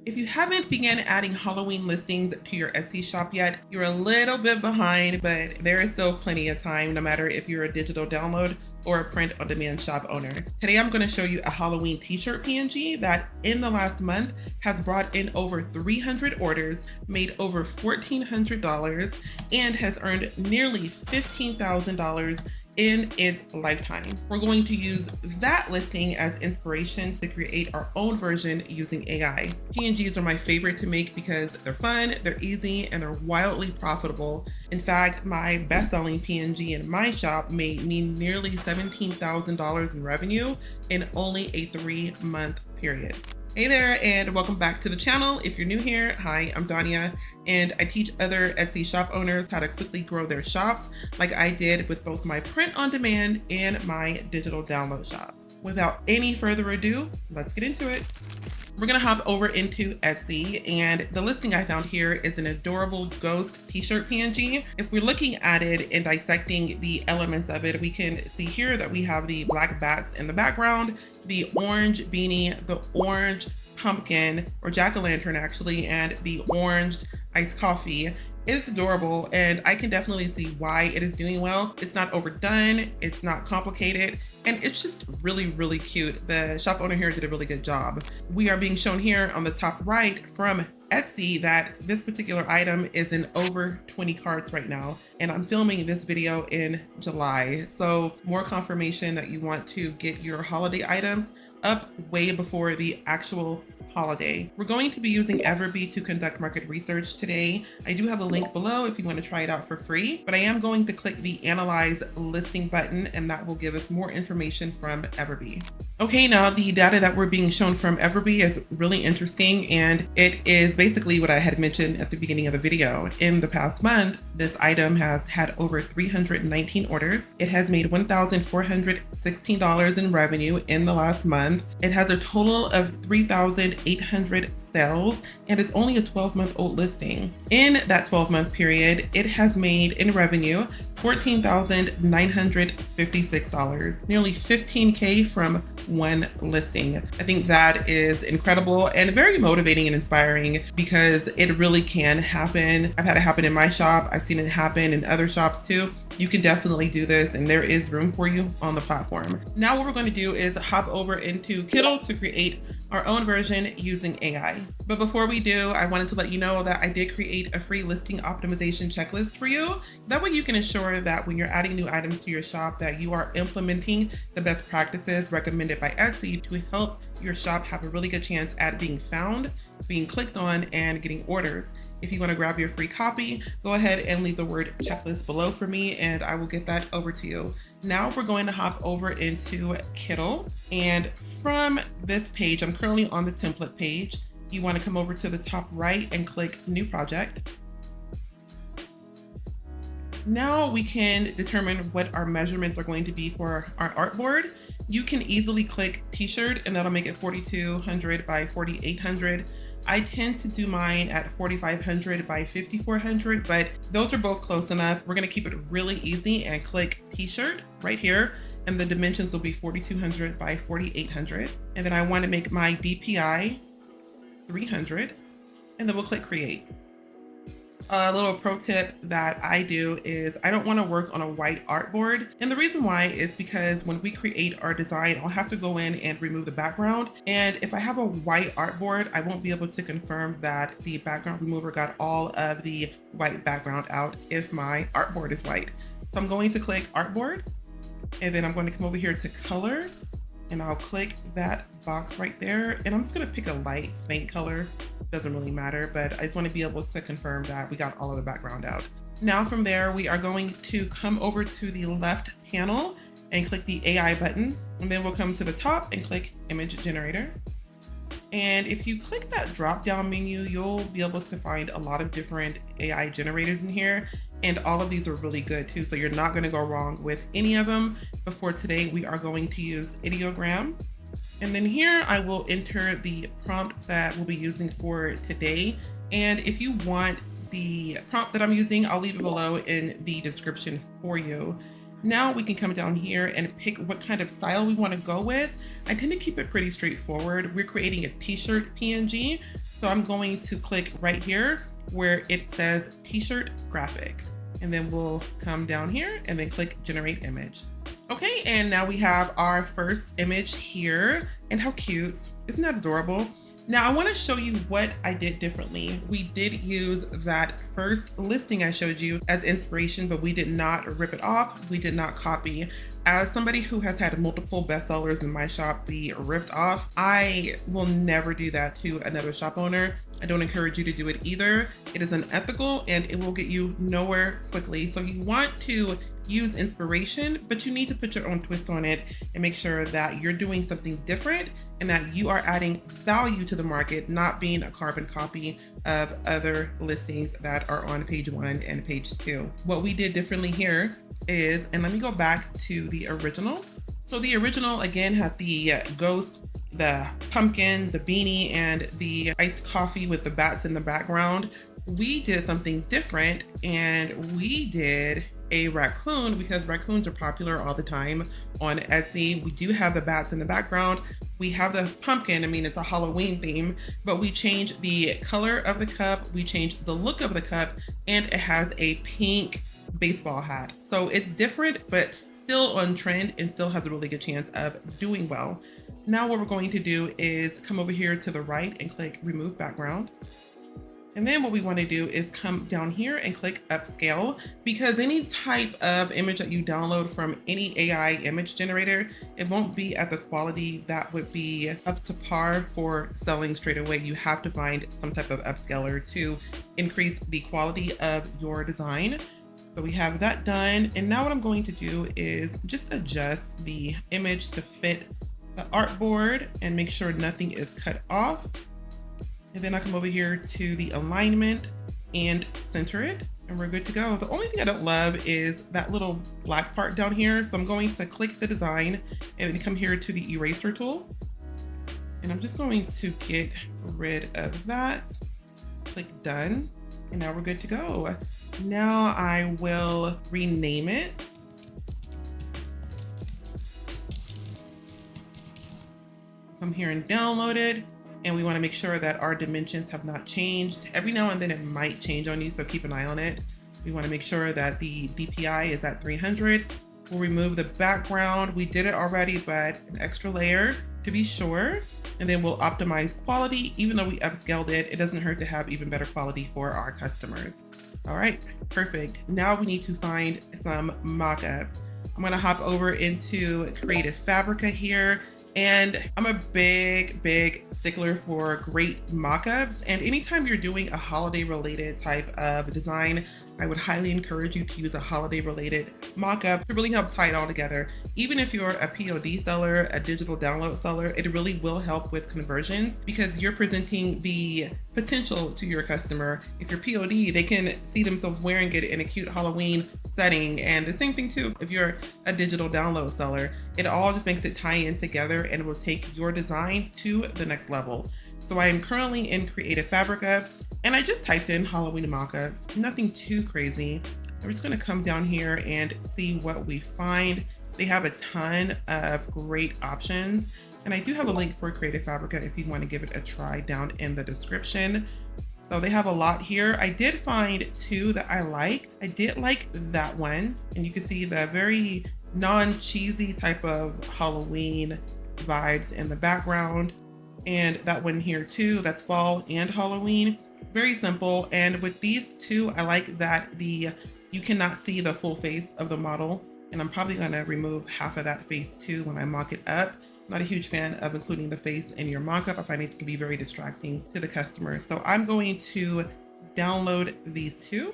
If you haven't begun adding Halloween listings to your Etsy shop yet, you're a little bit behind, but there is still plenty of time, no matter if you're a digital download or a print-on-demand shop owner. Today, I'm going to show you a Halloween t-shirt PNG that in the last month has brought in over 300 orders, made over $1,400, and has earned nearly $15,000 in its lifetime. We're going to use that listing as inspiration to create our own version using AI. PNGs are my favorite to make because they're fun, they're easy, and they're wildly profitable. In fact, my best-selling PNG in my shop made me nearly $17,000 in revenue in only a 3-month period. Hey there, and welcome back to the channel. If you're new here, hi, I'm Dania, and I teach other Etsy shop owners how to quickly grow their shops like I did with both my print-on-demand and my digital download shops. Without any further ado, let's get into it. We're gonna hop over into Etsy, and the listing I found here is an adorable ghost t-shirt PNG. If we're looking at it and dissecting the elements of it, we can see here that we have the black bats in the background, the orange beanie, the orange pumpkin, or jack-o'-lantern actually, and the orange iced coffee. It's adorable, and I can definitely see why it is doing well. It's not overdone, it's not complicated, and it's just really, really cute. The shop owner here did a really good job. We are being shown here on the top right from Etsy that this particular item is in over 20 carts right now, and I'm filming this video in July. So more confirmation that you want to get your holiday items up way before the actual holiday. We're going to be using Everbee to conduct market research today. I do have a link below if you want to try it out for free, but I am going to click the Analyze Listing button, and that will give us more information from Everbee. Okay, now the data that we're being shown from Everbee is really interesting, and it is basically what I had mentioned at the beginning of the video. In the past month, this item has had over 319 orders. It has made $1,416 in revenue in the last month. It has a total of 3,800 sales, and it's only a 12-month-old listing. In that 12-month period, it has made in revenue $14,956, nearly $15K from one listing. I think that is incredible and very motivating and inspiring because it really can happen. I've had it happen in my shop. I've seen it happen in other shops too. You can definitely do this, and there is room for you on the platform. Now what we're going to do is hop over into Kittle to create our own version using AI. But before we do, I wanted to let you know that I did create a free listing optimization checklist for you. That way you can ensure that when you're adding new items to your shop that you are implementing the best practices recommended by Etsy to help your shop have a really good chance at being found, being clicked on, and getting orders. If you want to grab your free copy, go ahead and leave the word checklist below for me, and I will get that over to you. Now we're going to hop over into Kittle, and from this page, I'm currently on the template page. You want to come over to the top right and click New Project. Now we can determine what our measurements are going to be for our artboard. You can easily click t-shirt, and that'll make it 4,200 by 4,800. I tend to do mine at 4,500 by 5,400, but those are both close enough. We're gonna keep it really easy and click t-shirt right here, and the dimensions will be 4,200 by 4,800. And then I wanna make my DPI 300, and then we'll click create. A little pro tip that I do is I don't want to work on a white artboard. And the reason why is because when we create our design, I'll have to go in and remove the background. And if I have a white artboard, I won't be able to confirm that the background remover got all of the white background out if my artboard is white. So I'm going to click artboard, and then I'm going to come over here to color, and I'll click that box right there. And I'm just going to pick a light, faint color. Doesn't really matter, but I just want to be able to confirm that we got all of the background out. Now from there, we are going to come over to the left panel and click the AI button, and then we'll come to the top and click Image Generator. And if you click that drop-down menu, you'll be able to find a lot of different AI generators in here, and all of these are really good too, so you're not going to go wrong with any of them. But for today, we are going to use ideogram. And then here I will enter the prompt that we'll be using for today. And if you want the prompt that I'm using, I'll leave it below in the description for you. Now we can come down here and pick what kind of style we want to go with. I tend to keep it pretty straightforward. We're creating a t-shirt PNG, So I'm going to click right here where it says t-shirt graphic. And then we'll come down here and then click generate image. Okay, and now we have our first image here. And how cute, isn't that adorable? Now I want to show you what I did differently. We did use that first listing I showed you as inspiration, but we did not rip it off. We did not copy. As somebody who has had multiple bestsellers in my shop be ripped off, I will never do that to another shop owner. I don't encourage you to do it either. It is unethical and it will get you nowhere quickly. So you want to use inspiration, but you need to put your own twist on it and make sure that you're doing something different and that you are adding value to the market, not being a carbon copy of other listings that are on page 1 and page 2. What we did differently here is, and let me go back to the original. So the original again had the ghost, the pumpkin, the beanie, and the iced coffee with the bats in the background. We did something different and we did a raccoon because raccoons are popular all the time on Etsy. We do have the bats in the background. We have the pumpkin. I mean, it's a Halloween theme, but we changed the color of the cup. We changed the look of the cup, and it has a pink baseball hat. So it's different, but still on trend and still has a really good chance of doing well. Now what we're going to do is come over here to the right and click remove background. And then what we want to do is come down here and click upscale, because any type of image that you download from any AI image generator, it won't be at the quality that would be up to par for selling straight away. You have to find some type of upscaler to increase the quality of your design. So we have that done. And now what I'm going to do is just adjust the image to fit the artboard and make sure nothing is cut off. And then I come over here to the alignment and center it, and we're good to go. The only thing I don't love is that little black part down here. So I'm going to click the design and then come here to the eraser tool. And I'm just going to get rid of that. Click done. And now we're good to go. Now I will rename it. Come here and download it. And we want to make sure that our dimensions have not changed. Every now and then it might change on you, so keep an eye on it. We want to make sure that the DPI is at 300. We'll remove the background. We did it already, but an extra layer to be sure. And then we'll optimize quality. Even though we upscaled it, it doesn't hurt to have even better quality for our customers. All right, perfect. Now we need to find some mock-ups. I'm going to hop over into Creative Fabrica here. And I'm a big stickler for great mock-ups. And anytime you're doing a holiday related type of design, I would highly encourage you to use a holiday related mock-up to really help tie it all together. Even if you're a POD seller, a digital download seller, it really will help with conversions because you're presenting the potential to your customer. If you're POD, they can see themselves wearing it in a cute Halloween setting. And the same thing too, if you're a digital download seller, it all just makes it tie in together and it will take your design to the next level. So I am currently in Creative Fabrica and I just typed in Halloween mockups, nothing too crazy. I'm just gonna come down here and see what we find. They have a ton of great options. And I do have a link for Creative Fabrica if you want to give it a try down in the description. So they have a lot here. I did find two that I liked. I did like that one. And you can see the very non-cheesy type of Halloween vibes in the background. And that one here too, that's fall and Halloween. Very simple. And with these two, I like that you cannot see the full face of the model. And I'm probably gonna remove half of that face too when I mock it up. Not a huge fan of including the face in your mockup. I find it can be very distracting to the customer. So I'm going to download these two.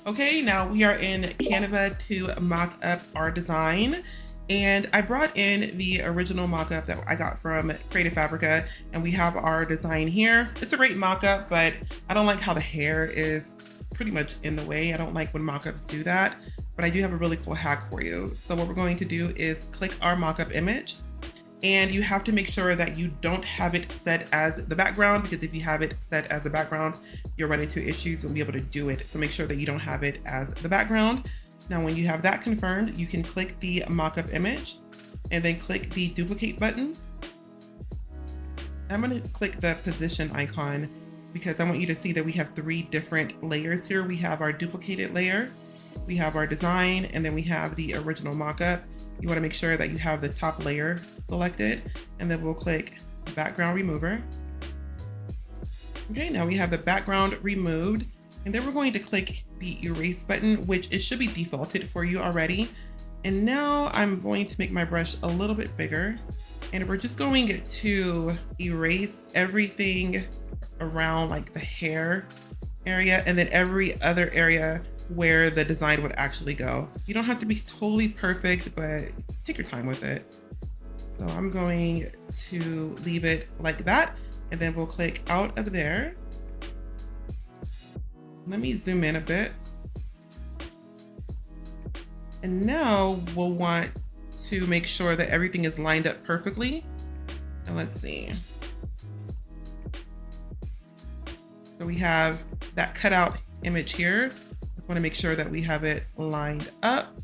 Okay, now we are in Canva to mock up our design. And I brought in the original mockup that I got from Creative Fabrica, and we have our design here. It's a great mockup, but I don't like how the hair is pretty much in the way. I don't like when mockups do that, but I do have a really cool hack for you. So what we're going to do is click our mockup image, and you have to make sure that you don't have it set as the background, because if you have it set as the background, you'll run into issues. You'll be able to do it. So make sure that you don't have it as the background. Now, when you have that confirmed, you can click the mockup image and then click the duplicate button. I'm going to click the position icon because I want you to see that we have 3 different layers here. We have our duplicated layer, we have our design, and then we have the original mockup. You want to make sure that you have the top layer selected, and then we'll click background remover. Okay, now we have the background removed, and then we're going to click the erase button, which it should be defaulted for you already. And now I'm going to make my brush a little bit bigger, and we're just going to erase everything around like the hair area and then every other area where the design would actually go. You don't have to be totally perfect, but take your time with it. So I'm going to leave it like that, and then we'll click out of there. Let me zoom in a bit. And now we'll want to make sure that everything is lined up perfectly. And let's see. So we have that cutout image here. Just want to make sure that we have it lined up.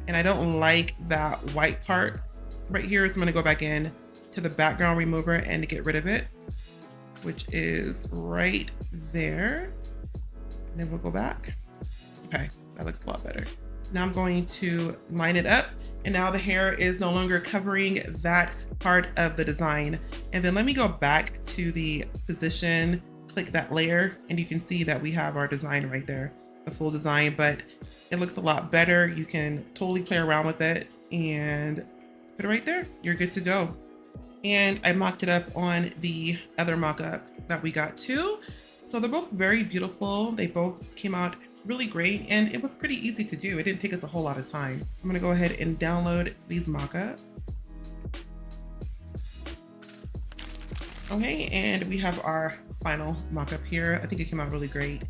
And I don't like that white part right here, so I'm going to go back in to the background remover and get rid of it, which is right there. And then we'll go back. Okay, that looks a lot better. Now I'm going to line it up, and now the hair is no longer covering that part of the design. And then let me go back to the position, click that layer, and you can see that we have our design right there, the full design, but it looks a lot better. You can totally play around with it and put it right there. You're good to go. And I mocked it up on the other mock-up that we got too. So they're both very beautiful. They both came out really great, and it was pretty easy to do. It didn't take us a whole lot of time. I'm gonna go ahead and download these mock-ups. Okay, and we have our final mock-up here. I think it came out really great.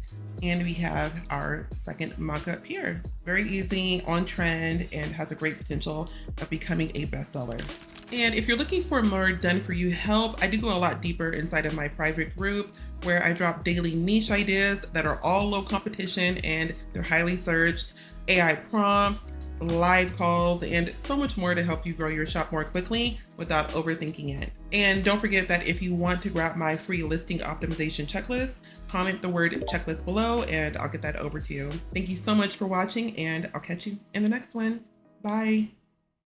And we have our second mock-up here. Very easy, on trend, and has a great potential of becoming a bestseller. And if you're looking for more done-for-you help, I do go a lot deeper inside of my private group where I drop daily niche ideas that are all low competition and they're highly searched, AI prompts, live calls, and so much more to help you grow your shop more quickly without overthinking it. And don't forget that if you want to grab my free listing optimization checklist, comment the word checklist below and I'll get that over to you. Thank you so much for watching, and I'll catch you in the next one. Bye.